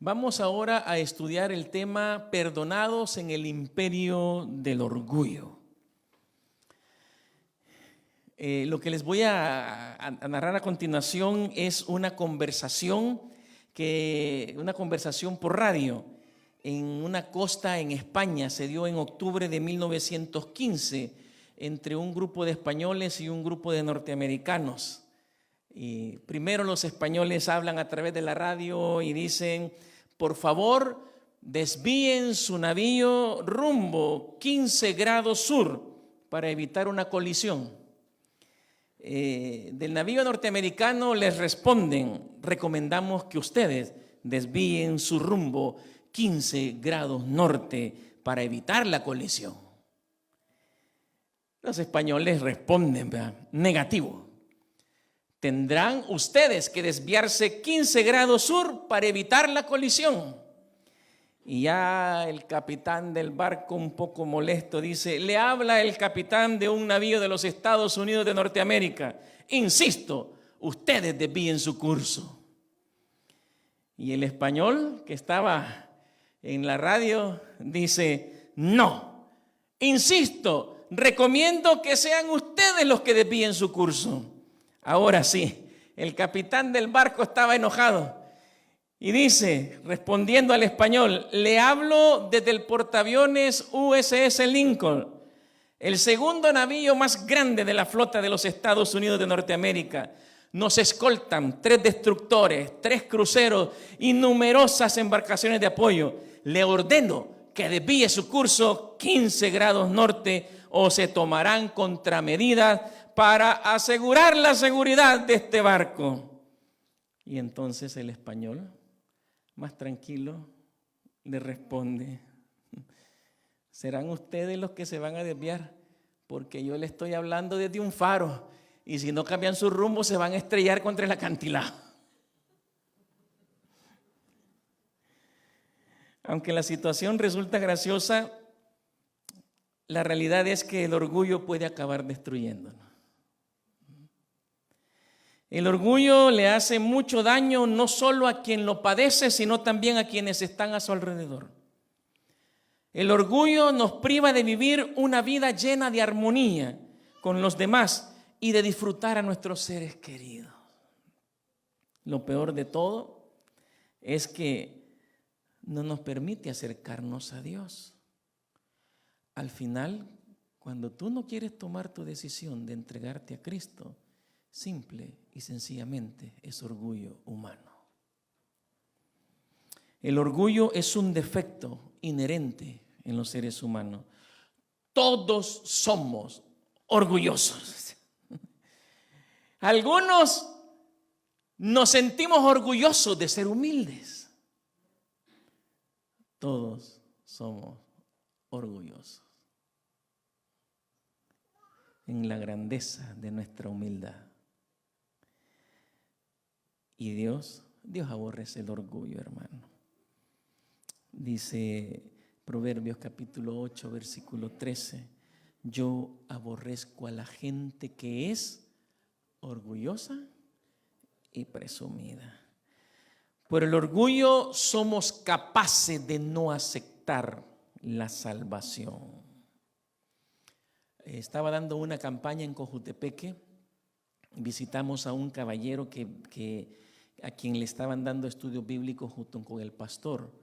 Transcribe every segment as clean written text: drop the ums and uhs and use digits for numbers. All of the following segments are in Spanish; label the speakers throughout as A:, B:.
A: Vamos ahora a estudiar el tema perdonados en el imperio del orgullo. Lo que les voy a narrar a continuación es una conversación por radio en una costa en España. Se dio en octubre de 1915 entre un grupo de españoles y un grupo de norteamericanos. Y primero los españoles hablan a través de la radio y dicen: por favor, desvíen su navío rumbo 15 grados sur para evitar una colisión. Del navío norteamericano les responden: recomendamos que ustedes desvíen su rumbo 15 grados norte para evitar la colisión. Los españoles responden, ¿verdad?, negativo. Tendrán ustedes que desviarse 15 grados sur para evitar la colisión. Y ya el capitán del barco, un poco molesto, dice: le habla el capitán de un navío de los Estados Unidos de Norteamérica. Insisto, ustedes desvíen su curso. Y el español que estaba en la radio dice: no, insisto, recomiendo que sean ustedes los que desvíen su curso. Ahora sí, el capitán del barco estaba enojado y dice, respondiendo al español: le hablo desde el portaaviones USS Lincoln, el segundo navío más grande de la flota de los Estados Unidos de Norteamérica. Nos escoltan 3 destructores, 3 cruceros y numerosas embarcaciones de apoyo. Le ordeno que desvíe su curso 15 grados norte o se tomarán contramedidas para asegurar la seguridad de este barco. Y entonces el español, más tranquilo, le responde: serán ustedes los que se van a desviar, porque yo le estoy hablando desde un faro, y si no cambian su rumbo se van a estrellar contra el acantilado. Aunque la situación resulta graciosa, la realidad es que el orgullo puede acabar destruyéndonos. El orgullo le hace mucho daño no solo a quien lo padece, sino también a quienes están a su alrededor. El orgullo nos priva de vivir una vida llena de armonía con los demás y de disfrutar a nuestros seres queridos. Lo peor de todo es que no nos permite acercarnos a Dios. Al final, cuando tú no quieres tomar tu decisión de entregarte a Cristo, simple y sencillamente es orgullo humano. El orgullo es un defecto inherente en los seres humanos. Todos somos orgullosos. Algunos nos sentimos orgullosos de ser humildes. Todos somos orgullosos en la grandeza de nuestra humildad. Y Dios aborrece el orgullo, hermano. Dice Proverbios capítulo 8, versículo 13: yo aborrezco a la gente que es orgullosa y presumida. Por el orgullo somos capaces de no aceptar la salvación. Estaba dando una campaña en Cojutepeque. Visitamos a un caballero a quien le estaban dando estudios bíblicos junto con el pastor.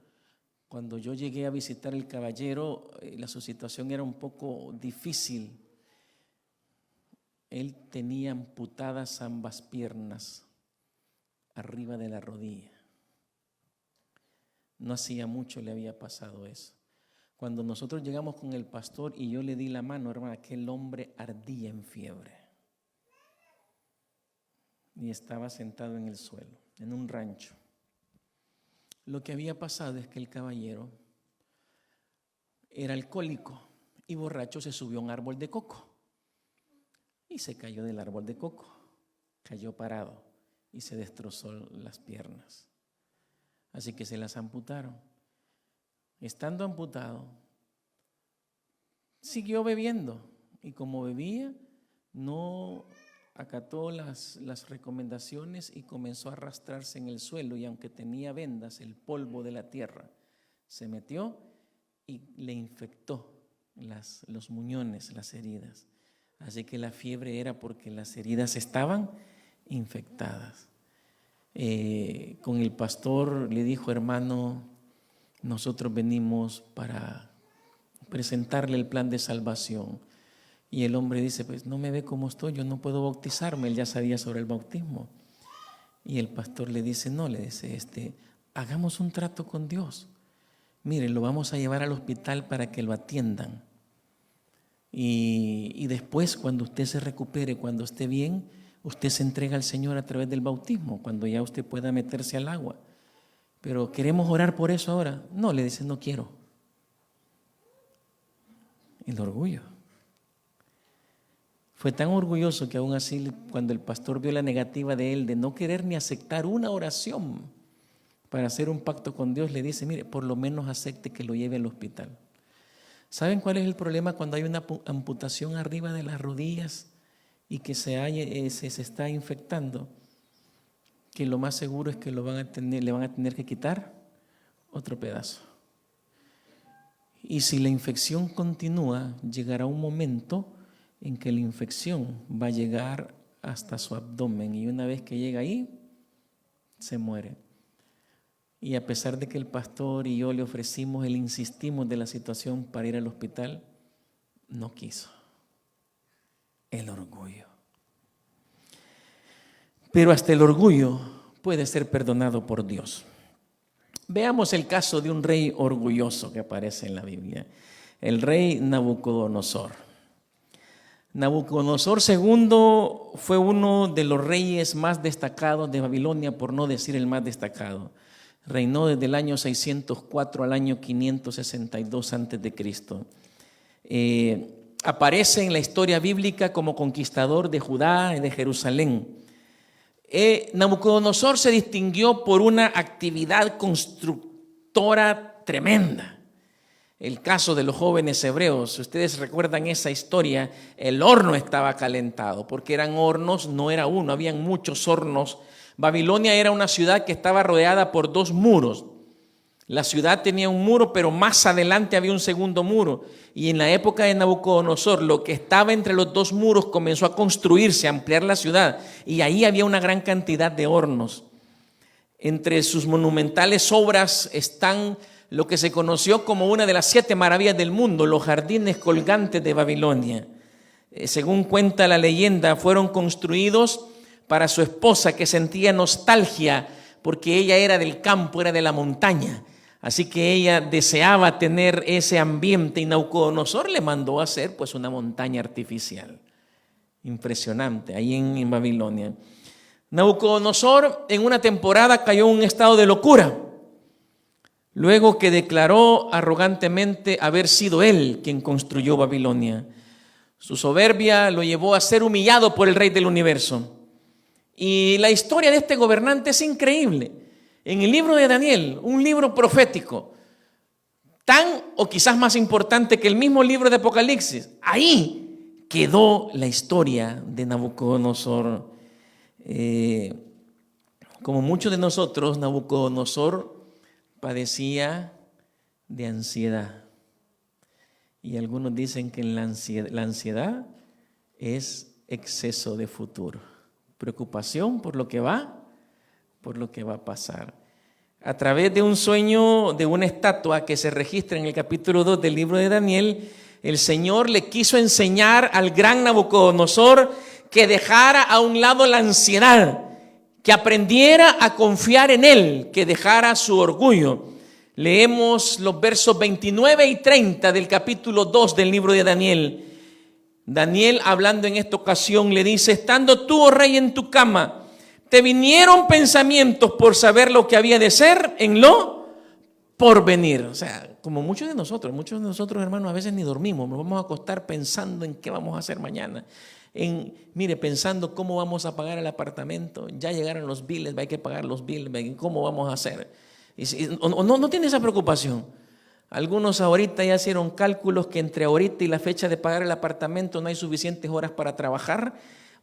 A: Cuando yo llegué a visitar al caballero, su situación era un poco difícil. Él tenía amputadas ambas piernas arriba de la rodilla. No hacía mucho le había pasado eso. Cuando nosotros llegamos con el pastor y yo le di la mano, hermano, aquel hombre ardía en fiebre. Y estaba sentado en el suelo, en un rancho. Lo que había pasado es que el caballero era alcohólico y borracho, se subió a un árbol de coco y se cayó del árbol de coco, cayó parado y se destrozó las piernas. Así que se las amputaron. Estando amputado, siguió bebiendo y como bebía, no acató las recomendaciones y comenzó a arrastrarse en el suelo, y aunque tenía vendas, el polvo de la tierra se metió y le infectó los muñones, las heridas. Así que la fiebre era porque las heridas estaban infectadas. Con el pastor le dijo: hermano, nosotros venimos para presentarle el plan de salvación. Y el hombre dice: pues no me ve como estoy, yo no puedo bautizarme. Él ya sabía sobre el bautismo. Y el pastor le dice: no, le dice, hagamos un trato con Dios. Mire, lo vamos a llevar al hospital para que lo atiendan. Y después, cuando usted se recupere, cuando esté bien, usted se entrega al Señor a través del bautismo, cuando ya usted pueda meterse al agua. Pero queremos orar por eso ahora. No, le dice: no quiero. El orgullo. Fue tan orgulloso que aún así, cuando el pastor vio la negativa de él de no querer ni aceptar una oración para hacer un pacto con Dios, le dice: mire, por lo menos acepte que lo lleve al hospital. ¿Saben cuál es el problema cuando hay una amputación arriba de las rodillas y que se está infectando? Que lo más seguro es que le van a tener que quitar otro pedazo. Y si la infección continúa, llegará un momento en que la infección va a llegar hasta su abdomen, y una vez que llega ahí, se muere. Y a pesar de que el pastor y yo le ofrecimos, le insistimos de la situación para ir al hospital, no quiso. El orgullo. Pero hasta el orgullo puede ser perdonado por Dios. Veamos el caso de un rey orgulloso que aparece en la Biblia, el rey Nabucodonosor. Nabucodonosor II fue uno de los reyes más destacados de Babilonia, por no decir el más destacado. Reinó desde el año 604 al año 562 a.C. Aparece en la historia bíblica como conquistador de Judá y de Jerusalén. Nabucodonosor se distinguió por una actividad constructora tremenda. El caso de los jóvenes hebreos, ustedes recuerdan esa historia, el horno estaba calentado, porque eran hornos, no era uno, habían muchos hornos. Babilonia era una ciudad que estaba rodeada por 2 muros. La ciudad tenía un muro, pero más adelante había un segundo muro. Y en la época de Nabucodonosor, lo que estaba entre los 2 muros comenzó a construirse, a ampliar la ciudad. Y ahí había una gran cantidad de hornos. Entre sus monumentales obras están lo que se conoció como una de las 7 maravillas del mundo, los jardines colgantes de Babilonia. Según cuenta la leyenda, fueron construidos para su esposa, que sentía nostalgia porque ella era del campo, era de la montaña. Así que ella deseaba tener ese ambiente, y Nabucodonosor le mandó a hacer pues una montaña artificial. Impresionante, ahí en Babilonia. Nabucodonosor en una temporada cayó en un estado de locura, luego que declaró arrogantemente haber sido él quien construyó Babilonia. Su soberbia lo llevó a ser humillado por el Rey del universo. Y la historia de este gobernante es increíble. En el libro de Daniel, un libro profético, tan o quizás más importante que el mismo libro de Apocalipsis, ahí quedó la historia de Nabucodonosor. Como muchos de nosotros, Nabucodonosor padecía de ansiedad. Y algunos dicen que la ansiedad es exceso de futuro, preocupación por lo que va a pasar. A través de un sueño de una estatua que se registra en el capítulo 2 del libro de Daniel, el Señor le quiso enseñar al gran Nabucodonosor que dejara a un lado la ansiedad, que aprendiera a confiar en Él, que dejara su orgullo. Leemos los versos 29 y 30 del capítulo 2 del libro de Daniel. Daniel, hablando en esta ocasión, le dice: estando tú, oh rey, en tu cama, te vinieron pensamientos por saber lo que había de ser en lo por venir. O sea, como muchos de nosotros, hermanos, a veces ni dormimos, nos vamos a acostar pensando en qué vamos a hacer mañana. Pensando cómo vamos a pagar el apartamento, ya llegaron los biles, hay que pagar los biles, ¿cómo vamos a hacer? No tiene esa preocupación. Algunos ahorita ya hicieron cálculos que entre ahorita y la fecha de pagar el apartamento no hay suficientes horas para trabajar,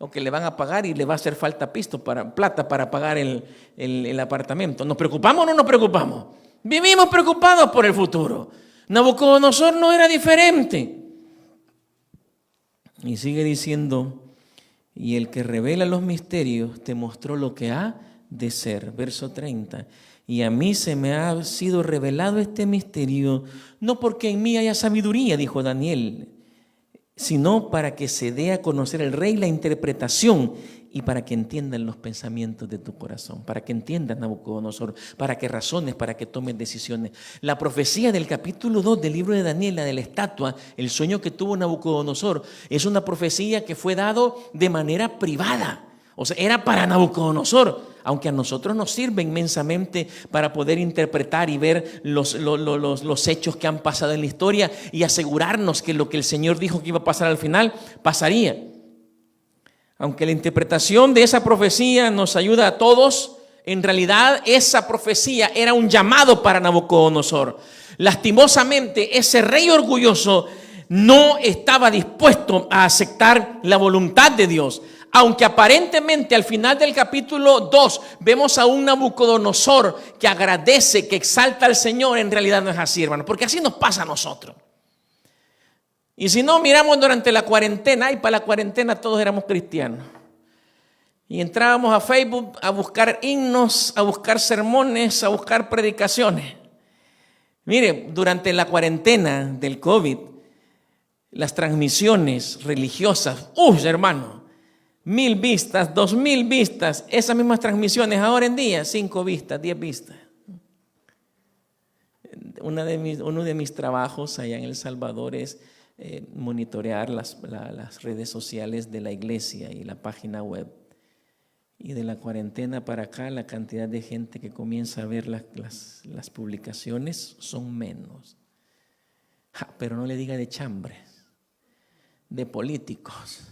A: o que le van a pagar y le va a hacer falta plata para pagar el apartamento. ¿Nos preocupamos o no nos preocupamos? Vivimos preocupados por el futuro. Nabucodonosor no era diferente. Y sigue diciendo, y el que revela los misterios te mostró lo que ha de ser. Verso 30. Y a mí se me ha sido revelado este misterio, no porque en mí haya sabiduría, dijo Daniel, sino para que se dé a conocer el rey la interpretación y para que entiendan los pensamientos de tu corazón, para que entiendas, Nabucodonosor, para que razones, para que tomes decisiones. La profecía del capítulo 2 del libro de Daniel, la de la estatua, el sueño que tuvo Nabucodonosor, es una profecía que fue dado de manera privada. O sea, era para Nabucodonosor, aunque a nosotros nos sirve inmensamente para poder interpretar y ver los hechos que han pasado en la historia y asegurarnos que lo que el Señor dijo que iba a pasar al final, pasaría. Aunque la interpretación de esa profecía nos ayuda a todos, en realidad esa profecía era un llamado para Nabucodonosor. Lastimosamente, ese rey orgulloso no estaba dispuesto a aceptar la voluntad de Dios. Aunque aparentemente al final del capítulo 2 vemos a un Nabucodonosor que agradece, que exalta al Señor, en realidad no es así, hermano, porque así nos pasa a nosotros. Y si no, miramos durante la cuarentena, y para la cuarentena todos éramos cristianos. Y entrábamos a Facebook a buscar himnos, a buscar sermones, a buscar predicaciones. Mire, durante la cuarentena del COVID, las transmisiones religiosas, hermano, 1000 vistas, 2000 vistas, esas mismas transmisiones ahora en día, 5 vistas, 10 vistas. Uno de mis trabajos allá en El Salvador es monitorear las redes sociales de la iglesia y la página web. Y de la cuarentena para acá, la cantidad de gente que comienza a ver las publicaciones son menos. Pero no le diga de chambres, de políticos.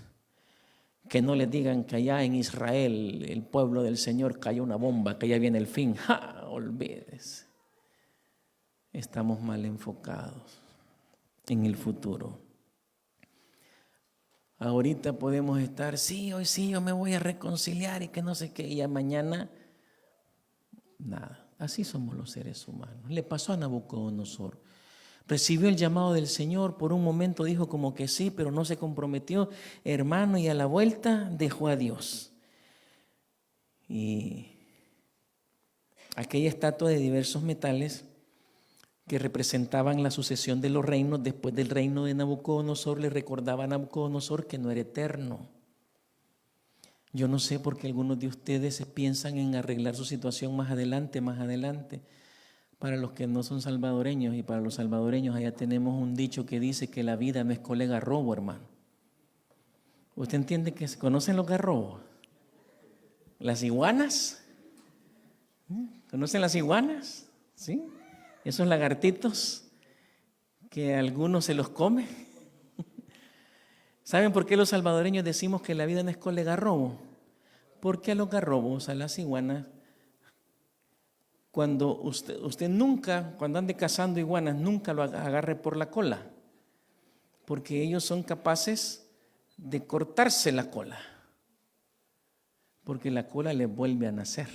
A: Que no les digan que allá en Israel, el pueblo del Señor, cayó una bomba, que ya viene el fin. Olvídese. Estamos mal enfocados en el futuro. Ahorita podemos estar, sí, hoy sí, yo me voy a reconciliar y que no sé qué, y ya mañana, nada. Así somos los seres humanos. Le pasó a Nabucodonosor. Recibió el llamado del Señor, por un momento dijo como que sí, pero no se comprometió, hermano, y a la vuelta dejó a Dios. Y aquella estatua de diversos metales que representaban la sucesión de los reinos después del reino de Nabucodonosor, le recordaba a Nabucodonosor que no era eterno. Yo no sé por qué algunos de ustedes piensan en arreglar su situación más adelante. Para los que no son salvadoreños y para los salvadoreños, allá tenemos un dicho que dice que la vida no es colega robo, hermano. ¿Usted entiende que se conocen los garrobos? ¿Las iguanas? ¿Conocen las iguanas? ¿Sí? Esos lagartitos que algunos se los come. ¿Saben por qué los salvadoreños decimos que la vida no es colega robo? Porque a los garrobos, a las iguanas, cuando usted nunca, cuando ande cazando iguanas, nunca lo agarre por la cola, porque ellos son capaces de cortarse la cola, porque la cola les vuelve a nacer.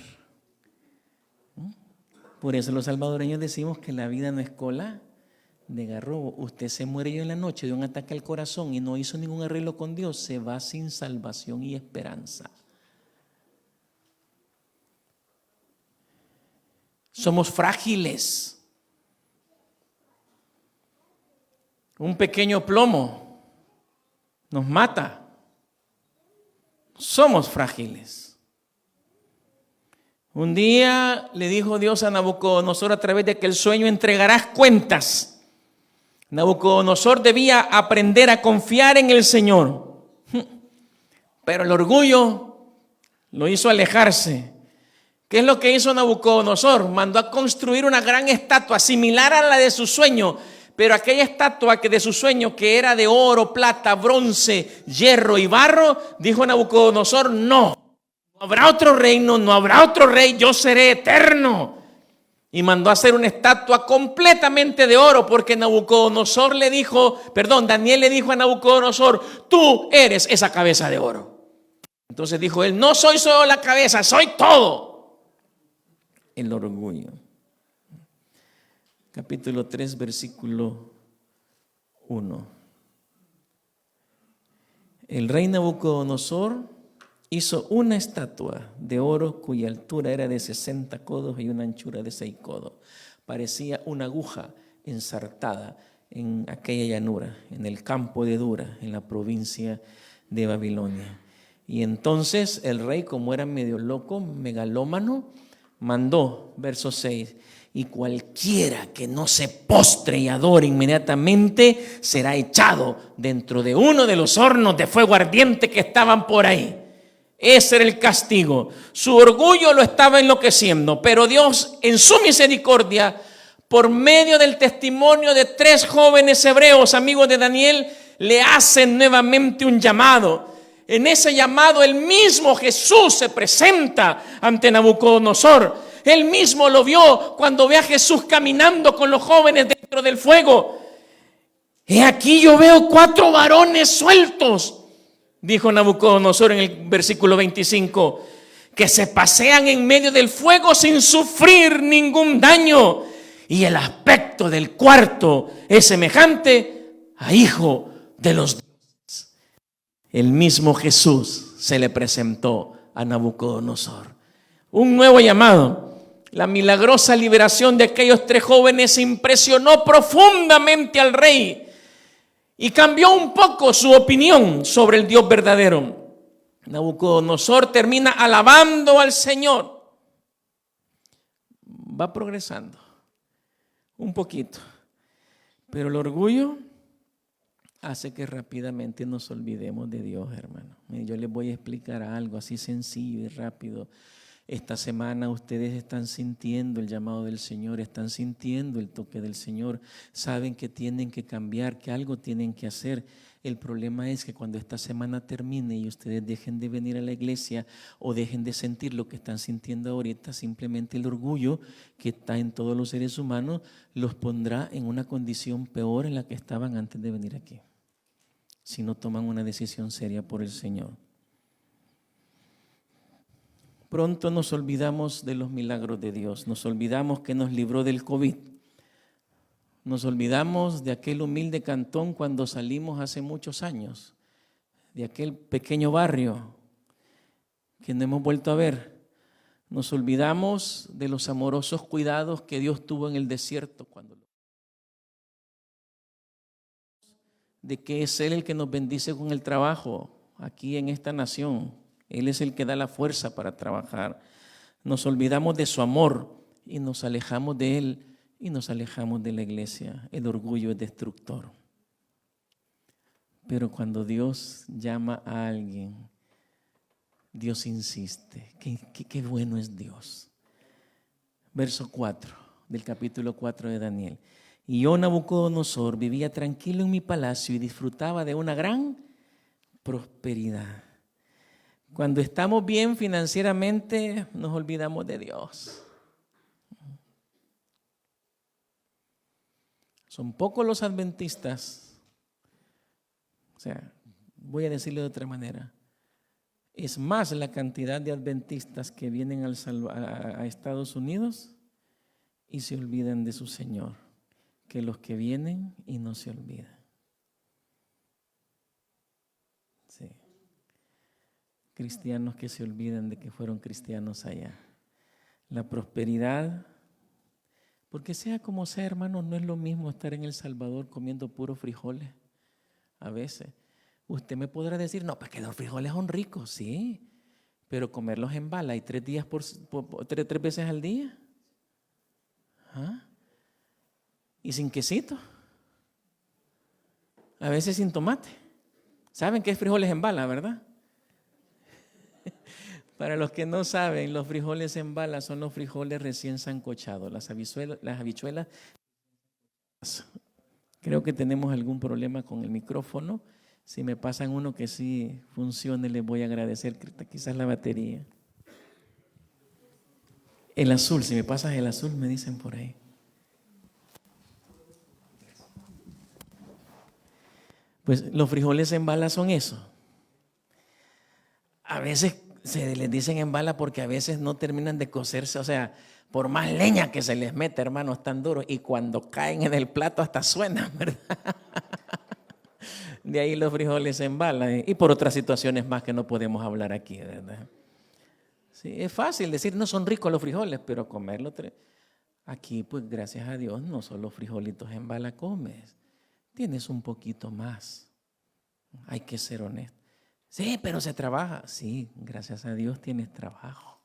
A: Por eso los salvadoreños decimos que la vida no es cola de garrobo. Usted se muere hoy en la noche de un ataque al corazón y no hizo ningún arreglo con Dios, se va sin salvación y esperanza. Somos frágiles. Un pequeño plomo nos mata. Somos frágiles. Un día le dijo Dios a Nabucodonosor a través de aquel sueño: entregarás cuentas. Nabucodonosor debía aprender a confiar en el Señor, pero el orgullo lo hizo alejarse. ¿Qué es lo que hizo Nabucodonosor? Mandó a construir una gran estatua similar a la de su sueño, pero aquella estatua de su sueño, que era de oro, plata, bronce, hierro y barro, dijo Nabucodonosor: no habrá otro reino, no habrá otro rey, yo seré eterno. Y mandó a hacer una estatua completamente de oro, porque Daniel le dijo a Nabucodonosor: tú eres esa cabeza de oro. Entonces dijo él, no soy solo la cabeza, soy todo. El orgullo. Capítulo 3, versículo 1. El rey Nabucodonosor hizo una estatua de oro cuya altura era de 60 codos y una anchura de 6 codos. Parecía una aguja ensartada en aquella llanura, en el campo de Dura, en la provincia de Babilonia. Y entonces el rey, como era medio loco, megalómano, mandó, verso 6, y cualquiera que no se postre y adore inmediatamente será echado dentro de uno de los hornos de fuego ardiente que estaban por ahí. Ese era el castigo. Su orgullo lo estaba enloqueciendo, pero Dios en su misericordia, por medio del testimonio de 3 jóvenes hebreos, amigos de Daniel, le hacen nuevamente un llamado. En ese llamado el mismo Jesús se presenta ante Nabucodonosor. Él mismo lo vio cuando ve a Jesús caminando con los jóvenes dentro del fuego. He aquí yo veo 4 varones sueltos, dijo Nabucodonosor en el versículo 25, que se pasean en medio del fuego sin sufrir ningún daño. Y el aspecto del cuarto es semejante a hijo de los dioses. El mismo Jesús se le presentó a Nabucodonosor. Un nuevo llamado. La milagrosa liberación de aquellos 3 jóvenes impresionó profundamente al rey y cambió un poco su opinión sobre el Dios verdadero. Nabucodonosor termina alabando al Señor. Va progresando un poquito, pero el orgullo hace que rápidamente nos olvidemos de Dios, hermano. Yo les voy a explicar algo así sencillo y rápido. Esta semana ustedes están sintiendo el llamado del Señor, están sintiendo el toque del Señor, saben que tienen que cambiar, que algo tienen que hacer. El problema es que cuando esta semana termine y ustedes dejen de venir a la iglesia o dejen de sentir lo que están sintiendo ahorita, simplemente el orgullo que está en todos los seres humanos los pondrá en una condición peor en la que estaban antes de venir aquí, si no toman una decisión seria por el Señor. Pronto nos olvidamos de los milagros de Dios, nos olvidamos que nos libró del COVID, nos olvidamos de aquel humilde cantón cuando salimos hace muchos años, de aquel pequeño barrio que no hemos vuelto a ver. Nos olvidamos de los amorosos cuidados que Dios tuvo en el desierto, de que es Él el que nos bendice con el trabajo aquí en esta nación. Él es el que da la fuerza para trabajar. Nos olvidamos de su amor y nos alejamos de Él y nos alejamos de la iglesia. El orgullo es destructor. Pero cuando Dios llama a alguien, Dios insiste. Qué bueno es Dios. Verso 4 del capítulo 4 de Daniel. Y yo, Nabucodonosor, vivía tranquilo en mi palacio y disfrutaba de una gran prosperidad. Cuando estamos bien financieramente, nos olvidamos de Dios. Son pocos los adventistas. O sea, voy a decirlo de otra manera. Es más la cantidad de adventistas que vienen a Estados Unidos y se olvidan de su Señor, que los que vienen y no se olvidan. Sí. Cristianos que se olvidan de que fueron cristianos allá. La prosperidad, porque sea como sea, hermanos, no es lo mismo estar en El Salvador comiendo puros frijoles. A veces, usted me podrá decir, no, porque los frijoles son ricos, sí, pero comerlos en bala y 3 días tres veces al día. ¿Ah? Y sin quesito. A veces sin tomate. ¿Saben qué es frijoles en bala, verdad? Para los que no saben, los frijoles en bala son los frijoles recién sancochados, las habichuelas. Creo que tenemos algún problema con el micrófono. Si me pasan uno que sí funcione, les voy a agradecer, quizás la batería. El azul, si me pasas el azul, me dicen por ahí. Pues los frijoles en bala son eso. a veces se les dicen en bala porque a veces no terminan de cocerse, o sea, por más leña que se les mete, hermanos, tan duros, y cuando caen en el plato hasta suenan, ¿verdad? De ahí los frijoles en bala, y por otras situaciones más que no podemos hablar aquí, ¿verdad? Sí, es fácil decir, no son ricos los frijoles, pero comerlos aquí, pues gracias a Dios, no solo frijolitos en bala comes, tienes un poquito más. Hay que ser honesto. Sí, pero se trabaja. Sí, gracias a Dios tienes trabajo.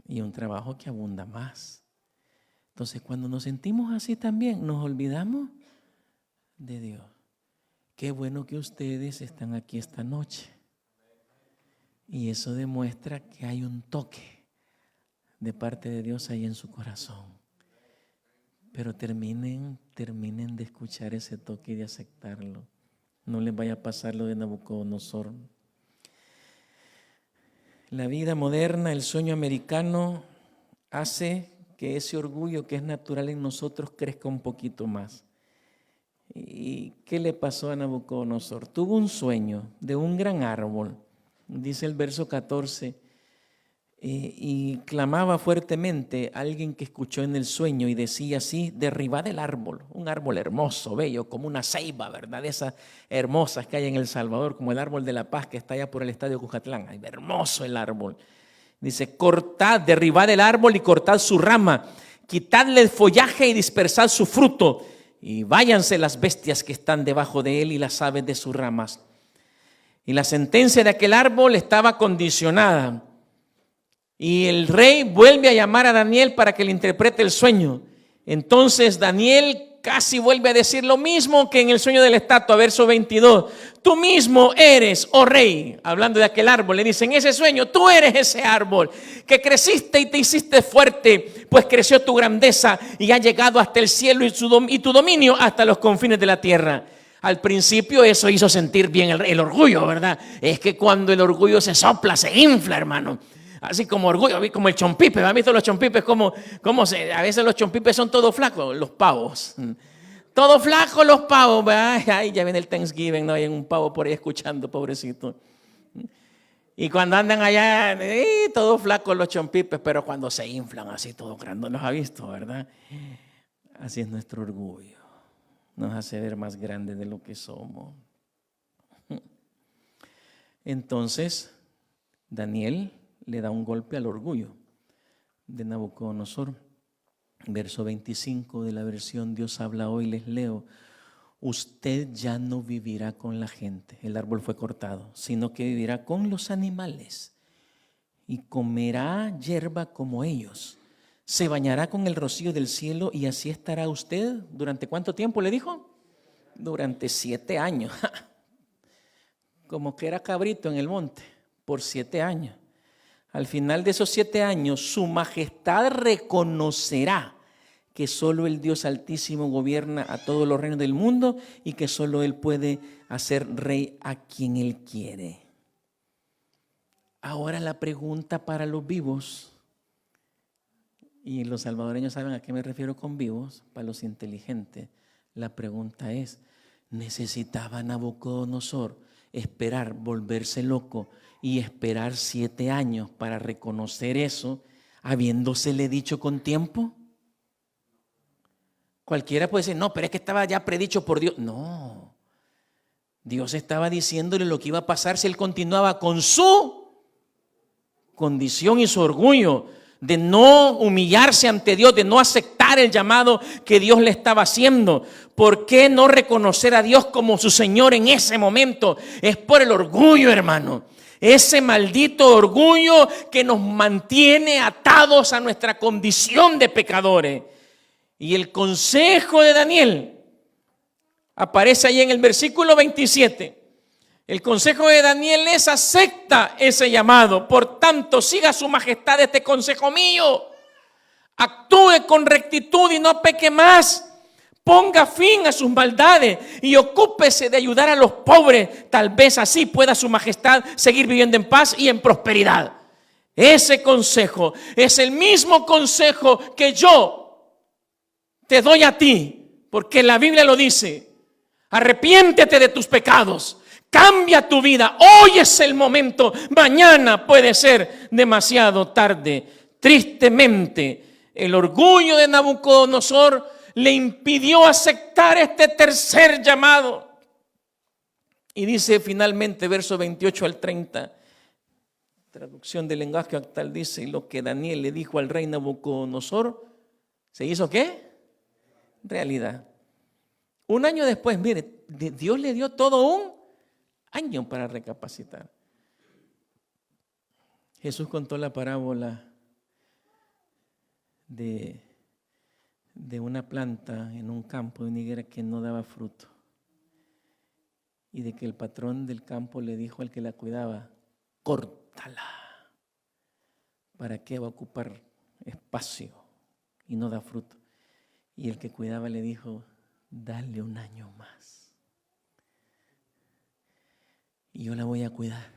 A: Y un trabajo que abunda más. Entonces, cuando nos sentimos así también, nos olvidamos de Dios. Qué bueno que ustedes están aquí esta noche. Y eso demuestra que hay un toque de parte de Dios ahí en su corazón. Pero terminen de escuchar ese toque y de aceptarlo. No les vaya a pasar lo de Nabucodonosor. La vida moderna, el sueño americano, hace que ese orgullo que es natural en nosotros crezca un poquito más. ¿Y qué le pasó a Nabucodonosor? Tuvo un sueño de un gran árbol, dice el verso 14, y clamaba fuertemente a alguien que escuchó en el sueño y decía así: derribad el árbol, un árbol hermoso, bello, como una ceiba, ¿verdad? De esas hermosas que hay en El Salvador, como el árbol de la Paz que está allá por el estadio Cujatlán. Ay, hermoso el árbol. Dice: cortad, derribad el árbol y cortad su rama, quitadle el follaje y dispersad su fruto, y váyanse las bestias que están debajo de él y las aves de sus ramas. Y la sentencia de aquel árbol estaba condicionada. Y el rey vuelve a llamar a Daniel para que le interprete el sueño. Entonces Daniel casi vuelve a decir lo mismo que en el sueño de la estatua, verso 22. Tú mismo eres, oh rey, hablando de aquel árbol. Le dicen: ese sueño, tú eres ese árbol que creciste y te hiciste fuerte, pues creció tu grandeza y ha llegado hasta el cielo y tu dominio hasta los confines de la tierra. Al principio eso hizo sentir bien el orgullo, ¿verdad? Es que cuando el orgullo se sopla, se infla, hermano. Así como orgullo, como el chompipe. ¿Han visto los chompipes? A veces los chompipes son todos flacos, los pavos. Todos flacos los pavos. Ay, ya viene el Thanksgiving, no hay un pavo por ahí escuchando, pobrecito. Y cuando andan allá, todos flacos los chompipes, pero cuando se inflan así, todos grandes, los ha visto, ¿verdad? Así es nuestro orgullo. Nos hace ver más grandes de lo que somos. Entonces, Daniel le da un golpe al orgullo de Nabucodonosor. Verso 25 de la versión Dios habla hoy, les leo: usted ya no vivirá con la gente, el árbol fue cortado, sino que vivirá con los animales y comerá hierba como ellos. Se bañará con el rocío del cielo y así estará usted. ¿Durante cuánto tiempo le dijo? Durante 7 años. Como que era cabrito en el monte, por 7 años. Al final de esos 7 años, su majestad reconocerá que solo el Dios Altísimo gobierna a todos los reinos del mundo y que solo Él puede hacer rey a quien Él quiere. Ahora la pregunta para los vivos, y los salvadoreños saben a qué me refiero con vivos, para los inteligentes, la pregunta es: ¿necesitaba Nabucodonosor esperar, volverse loco y esperar 7 años para reconocer eso, habiéndosele dicho con tiempo? Cualquiera puede decir: no, pero es que estaba ya predicho por Dios. No, Dios estaba diciéndole lo que iba a pasar si él continuaba con su condición y su orgullo de no humillarse ante Dios, de no aceptar el llamado que Dios le estaba haciendo. ¿Por qué no reconocer a Dios como su Señor en ese momento? Es por el orgullo, hermano. Ese maldito orgullo que nos mantiene atados a nuestra condición de pecadores. Y el consejo de Daniel aparece ahí en el versículo 27. El consejo de Daniel es: acepta ese llamado. Por tanto, siga su majestad este consejo mío. Actúe con rectitud y no peque más. Ponga fin a sus maldades y ocúpese de ayudar a los pobres. Tal vez así pueda su majestad seguir viviendo en paz y en prosperidad. Ese consejo es el mismo consejo que yo te doy a ti, porque la Biblia lo dice: arrepiéntete de tus pecados, Cambia tu vida. Hoy es el momento. Mañana puede ser demasiado tarde. Tristemente, el orgullo de Nabucodonosor le impidió aceptar este tercer llamado. Y dice finalmente, verso 28 al 30, traducción del lenguaje actual, dice: y lo que Daniel le dijo al rey Nabucodonosor, ¿se hizo qué? Realidad. Un año después, mire, Dios le dio todo un año para recapacitar. Jesús contó la parábola de una planta en un campo de una higuera que no daba fruto, y de que el patrón del campo le dijo al que la cuidaba: córtala. ¿Para qué va a ocupar espacio y no da fruto? Y el que cuidaba le dijo: dale un año más y yo la voy a cuidar,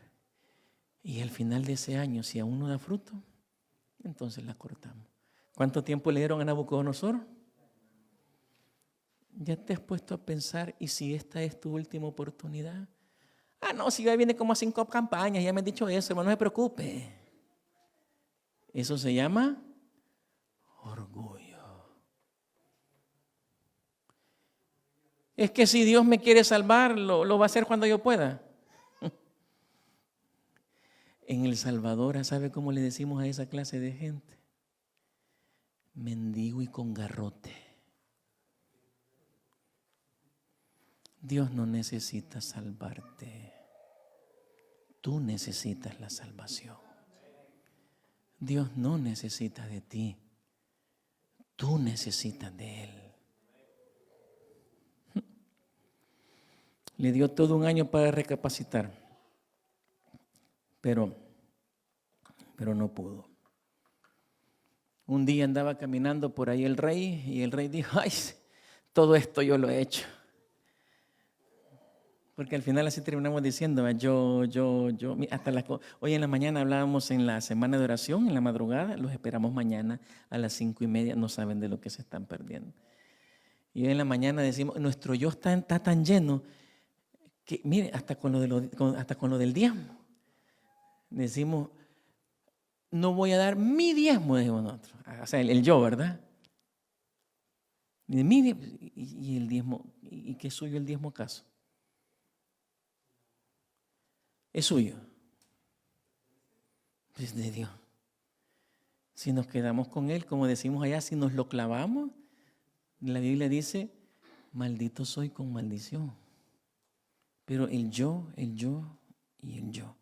A: y al final de ese año, si aún no da fruto, entonces la cortamos. ¿Cuánto tiempo le dieron a Nabucodonosor? ¿Ya te has puesto a pensar, y si esta es tu última oportunidad? No, si ya viene como a 5 campañas, ya me han dicho eso, hermano, no se preocupe. Eso se llama orgullo. Es que si Dios me quiere salvar, lo va a hacer cuando yo pueda. En El Salvador, ¿sabe cómo le decimos a esa clase de gente? Mendigo y con garrote. Dios no necesita salvarte. Tú necesitas la salvación. Dios no necesita de ti. Tú necesitas de Él. Le dio todo un año para recapacitar, pero no pudo. Un día andaba caminando por ahí el rey, y el rey dijo: ay, todo esto yo lo he hecho. Porque al final así terminamos diciendo, yo. Hoy en la mañana hablábamos en la semana de oración, en la madrugada, los esperamos mañana a las 5:30, no saben de lo que se están perdiendo. Y hoy en la mañana decimos, nuestro yo está tan lleno, que mire, hasta con lo del diezmo. Decimos, no voy a dar mi diezmo, decimos nosotros. O sea, el yo, ¿verdad? Y el diezmo, ¿y qué es suyo el diezmo acaso? Es suyo. Es de Dios. Si nos quedamos con Él, como decimos allá, si nos lo clavamos, la Biblia dice, maldito soy con maldición. Pero el yo y el yo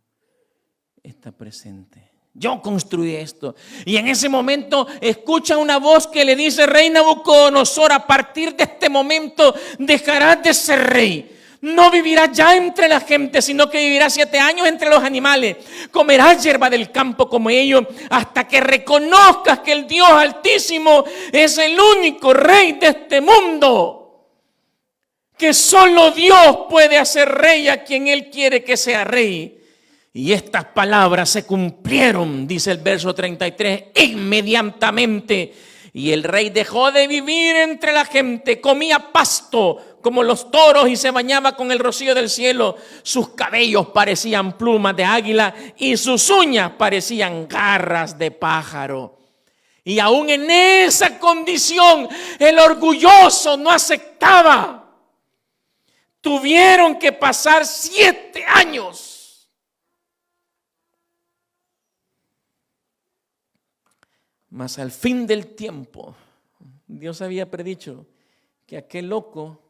A: está presente. Yo construí esto. Y en ese momento escucha una voz que le dice: rey Nabucodonosor, a partir de este momento dejarás de ser rey. No vivirás ya entre la gente, sino que vivirás 7 años entre los animales. Comerás hierba del campo como ellos, hasta que reconozcas que el Dios Altísimo es el único rey de este mundo. Que solo Dios puede hacer rey a quien Él quiere que sea rey. Y estas palabras se cumplieron, dice el verso 33, inmediatamente. Y el rey dejó de vivir entre la gente, comía pasto como los toros y se bañaba con el rocío del cielo. Sus cabellos parecían plumas de águila y sus uñas parecían garras de pájaro. Y aún en esa condición el orgulloso no aceptaba. Tuvieron que pasar 7 años. Mas al fin del tiempo, Dios había predicho que aquel loco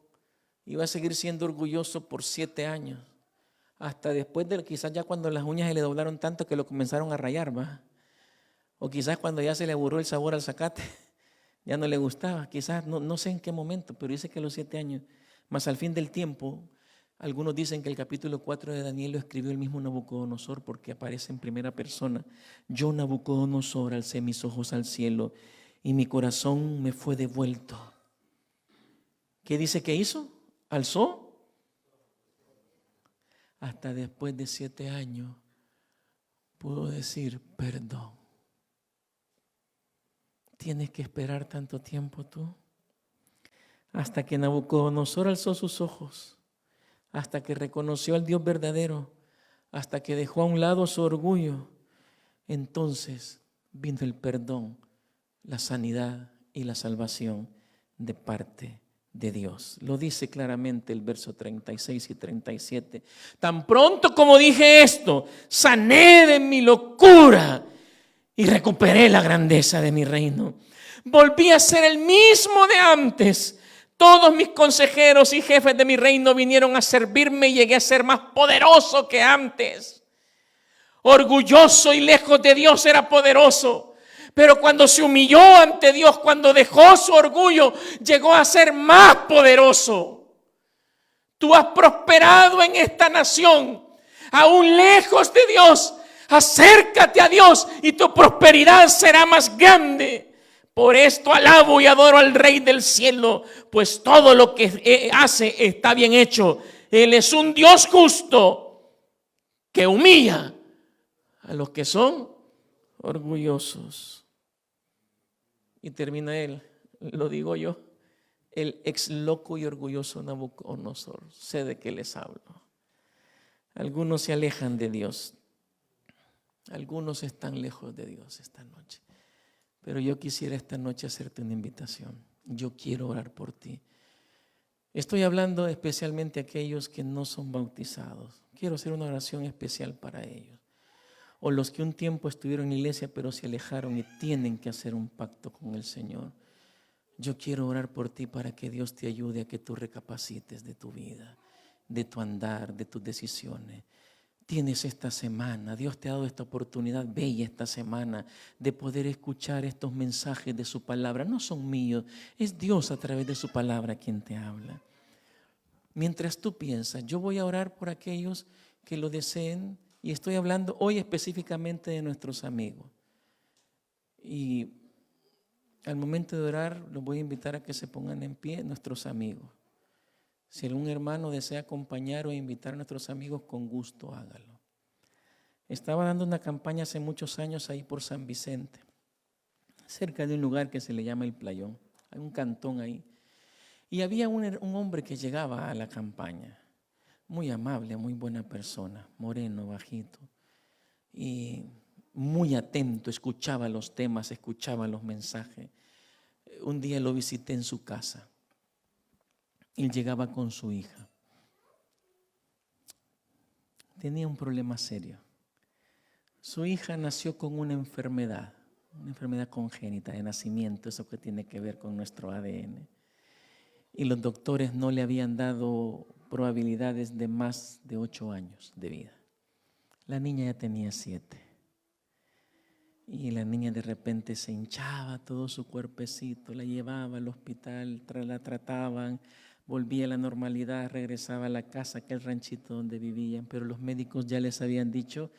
A: iba a seguir siendo orgulloso por 7 años. Hasta después de, quizás ya cuando las uñas se le doblaron tanto que lo comenzaron a rayar, ¿va? O quizás cuando ya se le aburrió el sabor al zacate, ya no le gustaba. Quizás, no sé en qué momento, pero dice que a los 7 años. Mas al fin del tiempo, algunos dicen que el capítulo 4 de Daniel lo escribió el mismo Nabucodonosor, porque aparece en primera persona. Yo, Nabucodonosor, alcé mis ojos al cielo y mi corazón me fue devuelto. ¿Qué dice que hizo? Alzó. Hasta después de 7 años pudo decir perdón. ¿Tienes que esperar tanto tiempo tú? Hasta que Nabucodonosor alzó sus ojos hasta que reconoció al Dios verdadero, hasta que dejó a un lado su orgullo, entonces vino el perdón, la sanidad y la salvación de parte de Dios. Lo dice claramente el verso 36 y 37. Tan pronto como dije esto, sané de mi locura y recuperé la grandeza de mi reino. Volví a ser el mismo de antes. Todos mis consejeros y jefes de mi reino vinieron a servirme y llegué a ser más poderoso que antes. Orgulloso y lejos de Dios era poderoso, pero cuando se humilló ante Dios, cuando dejó su orgullo, llegó a ser más poderoso. Tú has prosperado en esta nación, aún lejos de Dios. Acércate a Dios y tu prosperidad será más grande. Por esto alabo y adoro al Rey del cielo, pues todo lo que hace está bien hecho. Él es un Dios justo que humilla a los que son orgullosos. Y termina él, lo digo yo, el ex loco y orgulloso Nabucodonosor. Sé de qué les hablo. Algunos se alejan de Dios. Algunos están lejos de Dios esta noche. Pero yo quisiera esta noche hacerte una invitación. Yo quiero orar por ti. Estoy hablando especialmente a aquellos que no son bautizados. Quiero hacer una oración especial para ellos. O los que un tiempo estuvieron en la iglesia pero se alejaron y tienen que hacer un pacto con el Señor. Yo quiero orar por ti para que Dios te ayude a que tú recapacites de tu vida, de tu andar, de tus decisiones. Tienes esta semana, Dios te ha dado esta oportunidad bella esta semana de poder escuchar estos mensajes de su palabra. No son míos, es Dios a través de su palabra quien te habla. Mientras tú piensas, yo voy a orar por aquellos que lo deseen y estoy hablando hoy específicamente de nuestros amigos. Y al momento de orar los voy a invitar a que se pongan en pie nuestros amigos. Si algún hermano desea acompañar o invitar a nuestros amigos, con gusto hágalo. Estaba dando una campaña hace muchos años ahí por San Vicente, cerca de un lugar que se le llama El Playón. Hay un cantón ahí. Y había un hombre que llegaba a la campaña, muy amable, muy buena persona, moreno, bajito, y muy atento, escuchaba los temas, escuchaba los mensajes. Un día lo visité en su casa. Él llegaba con su hija. Tenía un problema serio. Su hija nació con una enfermedad congénita de nacimiento, eso que tiene que ver con nuestro ADN. Y los doctores no le habían dado probabilidades de más de 8 años de vida. La niña ya tenía 7. Y la niña de repente se hinchaba todo su cuerpecito, la llevaba al hospital, la trataban, volvía a la normalidad, regresaba a la casa, aquel ranchito donde vivían, pero los médicos ya les habían dicho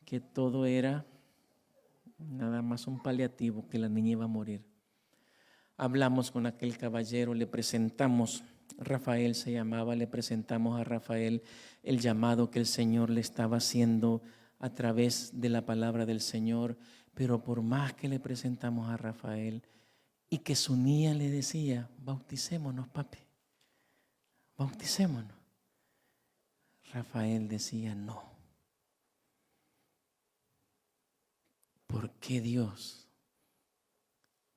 A: que todo era nada más un paliativo, que la niña iba a morir. Hablamos con aquel caballero, le presentamos, Rafael se llamaba, le presentamos a Rafael el llamado que el Señor le estaba haciendo a través de la palabra del Señor, pero por más que le presentamos a Rafael y que su niña le decía, bauticémonos, papi, bauticémonos. Rafael decía, no. ¿Por qué Dios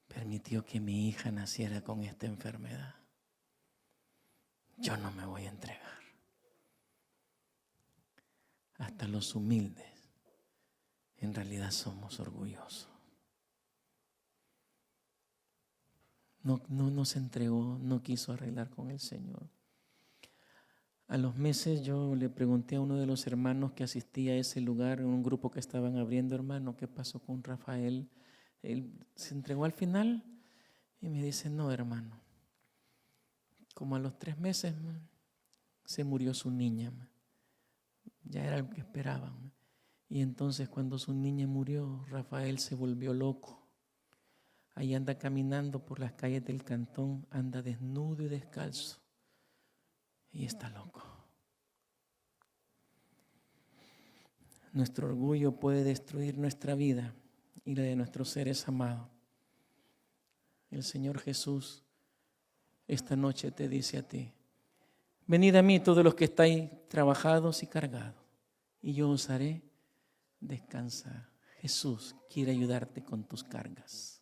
A: permitió que mi hija naciera con esta enfermedad? Yo no me voy a entregar. Hasta los humildes en realidad somos orgullosos. No se entregó, no quiso arreglar con el Señor. A los meses yo le pregunté a uno de los hermanos que asistía a ese lugar, en un grupo que estaban abriendo, hermano, ¿qué pasó con Rafael? Él se entregó al final y me dice, no, hermano, como a los 3 meses se murió su niña, ya era lo que esperaban. Y entonces cuando su niña murió, Rafael se volvió loco. Ahí anda caminando por las calles del cantón, anda desnudo y descalzo. Y está loco. Nuestro orgullo puede destruir nuestra vida y la de nuestros seres amados. El Señor Jesús esta noche te dice a ti, venid a mí todos los que estáis trabajados y cargados, y yo os haré descansar. Jesús quiere ayudarte con tus cargas.